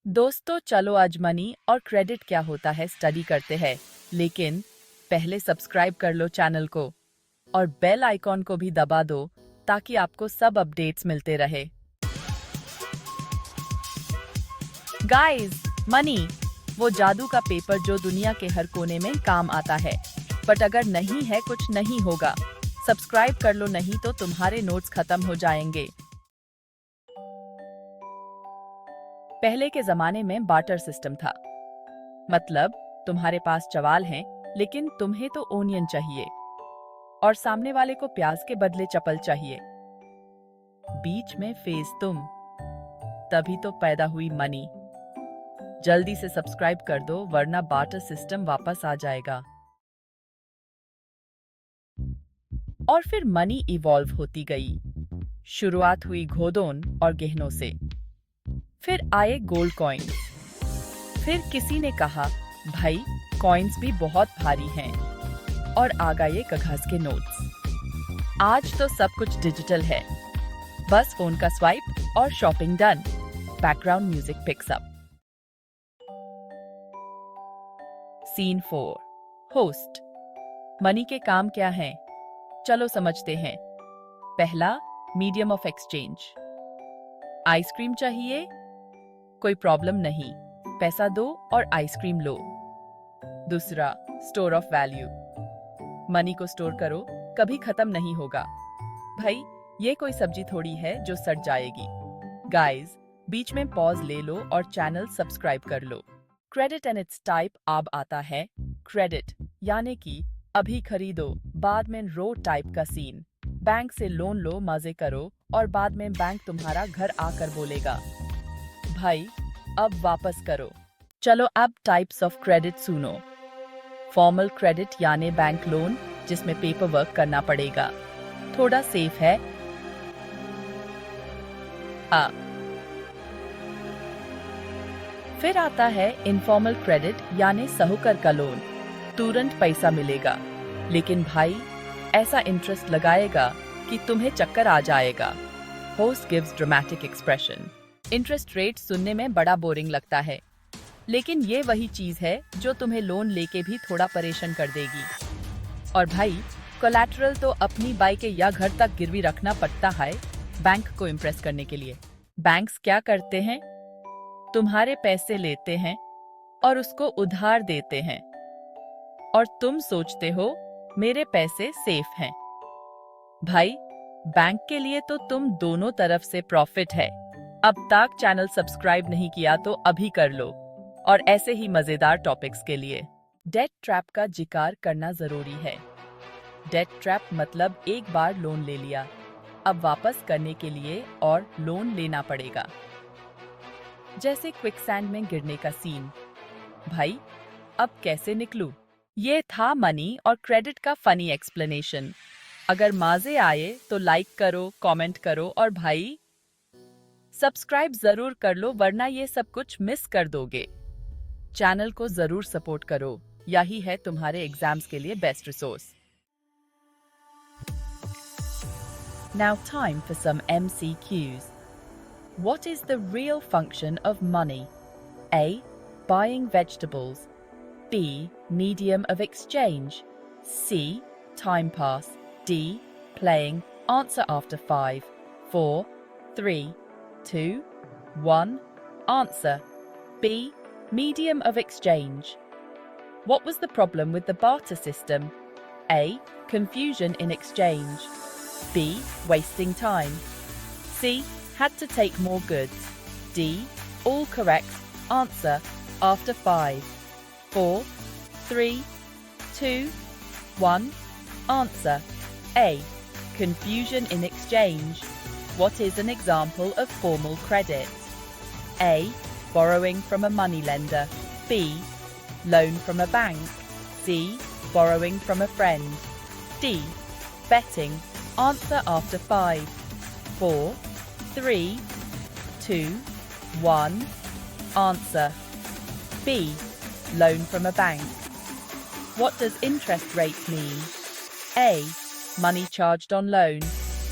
दोस्तों चलो आज मनी और क्रेडिट क्या होता है स्टडी करते हैं। लेकिन पहले सब्सक्राइब कर लो चैनल को और बेल आइकॉन को भी दबा दो ताकि आपको सब अपडेट्स मिलते रहे। गाइस, मनी वो जादू का पेपर जो दुनिया के हर कोने में काम आता है। बट अगर नहीं है कुछ नहीं होगा। सब्सक्राइब कर लो नहीं तो तुम्हारे नोट्स खत्म हो जाएंगे। पहले के जमाने में बार्टर सिस्टम था। मतलब तुम्हारे पास चावल है लेकिन तुम्हें तो ओनियन चाहिए और सामने वाले को प्याज के बदले चप्पल चाहिए। बीच में फेज तुम। तभी तो पैदा हुई मनी। जल्दी से सब्सक्राइब कर दो वरना बार्टर सिस्टम वापस आ जाएगा। और फिर मनी इवॉल्व होती गई। शुरुआत हुई घोदोन और गहनों से। फिर आए गोल्ड कॉइन्स। फिर किसी ने कहा भाई कॉइन्स भी बहुत भारी हैं। और आ गए कागज के नोट्स। आज तो सब कुछ डिजिटल है। बस फोन का स्वाइप और shopping done. Background music picks up. Scene 4। Host. Money के काम क्या हैं? चलो समझते हैं। पहला, मीडियम ऑफ एक्सचेंज। आइसक्रीम चाहिए? कोई प्रॉब्लम नहीं, पैसा दो और आइसक्रीम लो। दूसरा, स्टोर ऑफ वैल्यू। मनी को स्टोर करो, कभी खत्म नहीं होगा। भाई ये कोई सब्जी थोड़ी है जो सड़ जाएगी। गाइस, बीच में पॉज ले लो और चैनल सब्सक्राइब कर लो। क्रेडिट एंड इट्स टाइप अब आता है। क्रेडिट यानी कि अभी खरीदो, बाद में रो टाइप का सीन। बैंक से लोन लो, मजे करो और बाद में बैंक तुम्हारा घर आकर बोलेगा भाई अब वापस करो। चलो अब टाइप्स ऑफ क्रेडिट सुनो। फॉर्मल क्रेडिट यानी बैंक लोन जिसमें पेपर वर्क करना पड़ेगा, थोड़ा सेफ है। फिर आता है इनफॉर्मल क्रेडिट यानी साहूकार का लोन। तुरंत पैसा मिलेगा लेकिन भाई ऐसा इंटरेस्ट लगाएगा कि तुम्हें चक्कर आ जाएगा। Host gives dramatic expression. Interest rate सुनने में बड़ा बोरिंग लगता है लेकिन ये वही चीज है जो तुम्हें लोन लेके भी थोड़ा परेशान कर देगी। और भाई कोलैटरल तो अपनी बाइक या घर तक गिरवी रखना पड़ता है बैंक को इम्प्रेस करने के लिए। बैंक्स क्या करते हैं? तुम्हारे पैसे लेते हैं और उसको उधार देते हैं और तुम सोचते हो मेरे पैसे सेफ हैं। भाई बैंक के लिए तो तुम दोनों तरफ से प्रॉफिट है। अब तक चैनल सब्सक्राइब नहीं किया तो अभी कर लो और ऐसे ही मजेदार टॉपिक्स के लिए डेट ट्रैप का जिक्र करना जरूरी है। डेट ट्रैप मतलब एक बार लोन ले लिया, अब वापस करने के लिए और लोन लेना पड़ेगा। जैसे क्विकसैंड में गिरने का सीन। भाई अब कैसे निकलूं? ये था मनी और क्रेडिट का फनी एक्सप्लेनेशन। अगर मजे आए तो लाइक करो, कमेंट करो और भाई सब्सक्राइब जरूर कर लो वरना ये सब कुछ मिस कर दोगे। चैनल को जरूर सपोर्ट करो, यही है तुम्हारे एग्जाम्स के लिए best resource. Now time for some MCQs. What is the real function of money? A. Buying vegetables. B. Medium of exchange. C. Time pass. D. Playing. Answer after 5, 4, 3, 2, 1. Answer. B. Medium of exchange. What was the problem with the barter system? A. Confusion in exchange. B. Wasting time. C. Had to take more goods. D. All correct. Answer after 5, 4, 3, 2, 1. Answer A. Confusion in exchange. What is an example of formal credit? A. Borrowing from a moneylender. B. Loan from a bank. C. Borrowing from a friend. D. Betting. Answer after 5, 4, 3, 2, 1. Answer B. Loan from a bank. What does interest rate mean? A. Money charged on loan.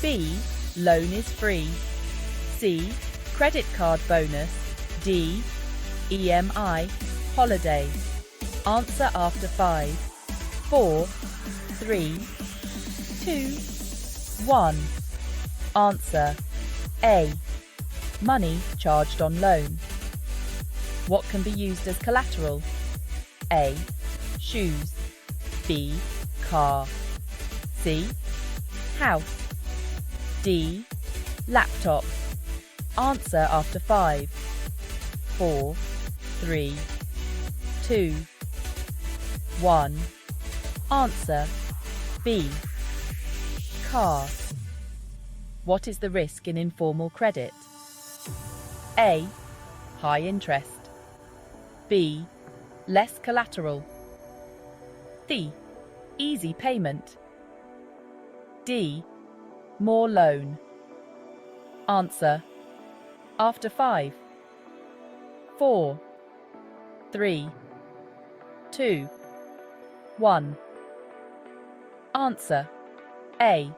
B. Loan is free. C. Credit card bonus. D. EMI, holiday. Answer after 5, 4, 3, 2, 1. Answer A. Money charged on loan. What can be used as collateral? A. Shoes. B. Car. C. House. D. Laptop. Answer after 5, 4, 3, 2, 1. Answer B. Car. What is the risk in informal credit? A. High interest. B. Less collateral. C. Easy payment. D. More loan. Answer after 5, 4, 3, 2, 1. Answer A.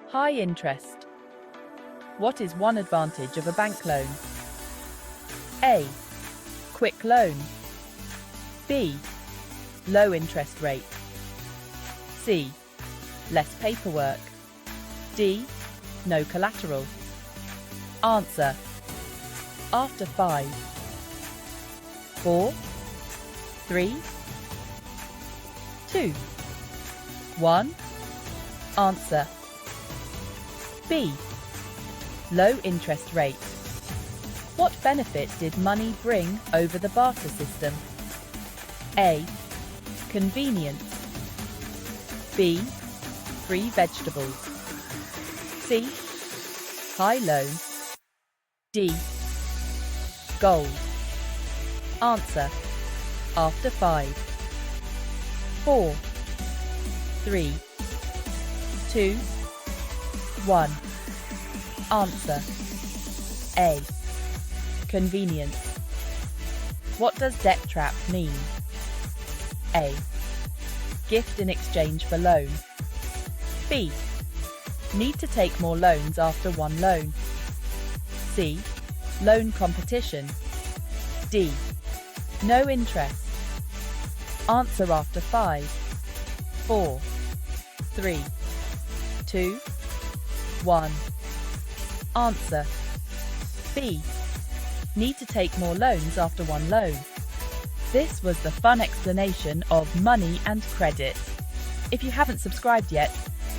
High interest. What is one advantage of a bank loan? A. Quick loan. B. Low interest rate. C. Less paperwork. D. No collateral. Answer after 5, 4, 3, 2, 1. Answer B. Low interest rate. What benefit did money bring over the barter system? A. Convenience. B. Free vegetables. C. High loan. D. Gold. Answer after 5, 4, 3, 2, 1. Answer A. Convenience. What does debt trap mean? A. Gift in exchange for loan. B. Need to take more loans after one loan. C. Loan competition. D. No interest. Answer after 5, 4, 3, 2, 1. Answer B. Need to take more loans after one loan. This was the fun explanation of money and credit. If you haven't subscribed yet,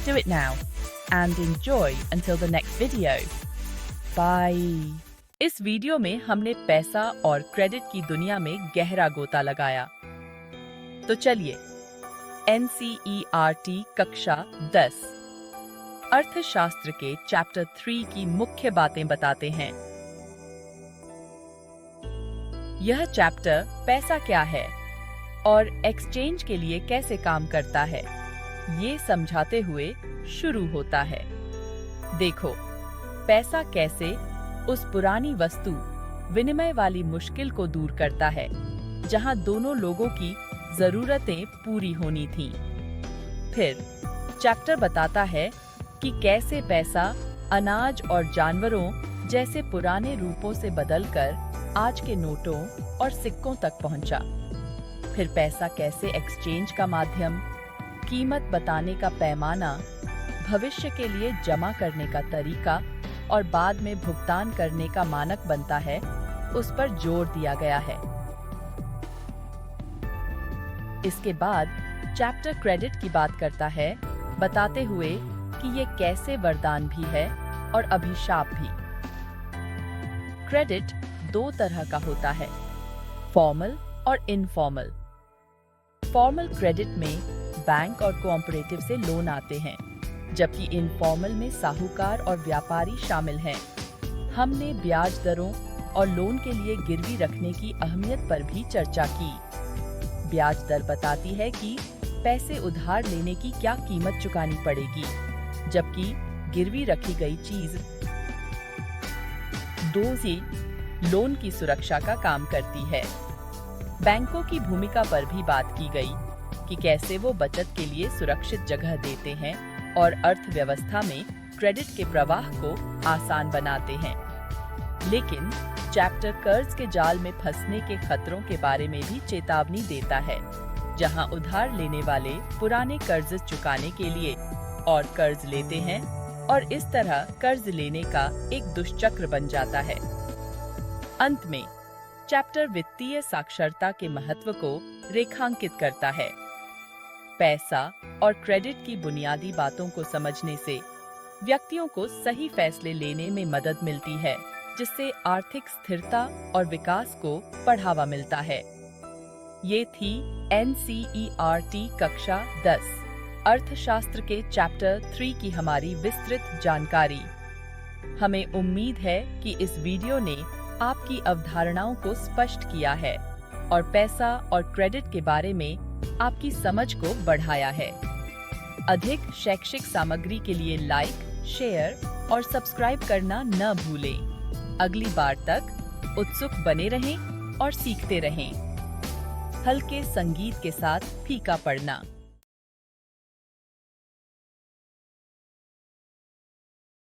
do it now and enjoy until the next video. Bye. इस video में हमने पैसा और credit की दुनिया में गहरा गोता लगाया। तो चलिए NCERT कक्षा 10 अर्थशास्त्र के चैप्टर 3 की मुख्य बातें बताते हैं। यह चैप्टर पैसा क्या है और एक्सचेंज के लिए कैसे काम करता है, ये समझाते हुए शुरू होता है। देखो, पैसा कैसे उस पुरानी वस्तु विनिमय वाली मुश्किल को दूर करता है जहां दोनों लोगों की जरूरतें पूरी होनी थीं। फिर चैप्टर बताता है कि कैसे पैसा अनाज और जानवरों जैसे पुराने रूपों से बदलकर आज के नोटों और सिक्कों तक पहुंचा। फिर पैसा कैसे एक्सचेंज का माध्यम, कीमत बताने का पैमाना, भविष्य के लिए जमा करने का तरीका और बाद में भुगतान करने का मानक बनता है, उस पर जोर दिया गया है। इसके बाद चैप्टर क्रेडिट की बात करता है, बताते हुए कि ये कैसे वरदान भी है और अभिशाप भी। क्रेडिट दो तरह का होता है, फॉर्मल और इनफॉर्मल। फॉर्मल क्रेडिट में बैंक और कोऑपरेटिव से लोन आते हैं, जबकि इनफॉर्मल में साहूकार और व्यापारी शामिल हैं। हमने ब्याज दरों और लोन के लिए गिरवी रखने की अहमियत पर भी चर्चा की। ब्याज दर बताती है कि पैसे उधार लेने की क्या कीमत चुकानी पड़ेगी, जबकि गिरवी रखी गई चीज दोषी लोन की सुरक्षा का काम करती है। बैंकों की भूमिका पर भी बात की गई कि कैसे वो बचत के लिए सुरक्षित जगह देते हैं और अर्थव्यवस्था में क्रेडिट के प्रवाह को आसान बनाते हैं। लेकिन चैप्टर कर्ज के जाल में फंसने के खतरों के बारे में भी चेतावनी देता है, जहां उधार लेने वाले पुराने कर्ज चुकाने के लिए और कर्ज लेते हैं और इस तरह कर्ज लेने का एक दुष्चक्र बन जाता है। अंत में चैप्टर वित्तीय साक्षरता के महत्व को रेखांकित करता है। पैसा और क्रेडिट की बुनियादी बातों को समझने से व्यक्तियों को सही फैसले लेने में मदद मिलती है, जिससे आर्थिक स्थिरता और विकास को बढ़ावा मिलता है। ये थी NCERT कक्षा 10 अर्थशास्त्र के चैप्टर 3 की हमारी विस्तृत जानकारी। हमें उम्मीद है कि इस वीडियो ने आपकी अवधारणाओं को स्पष्ट किया है और पैसा और क्रेडिट के बारे में आपकी समझ को बढ़ाया है। अधिक शैक्षिक सामग्री के लिए लाइक, शेयर और सब्सक्राइब करना न भूलें। अगली बार तक उत्सुक बने रहें और सीखते रहें। हल्के संगीत के साथ फीका पड़ना।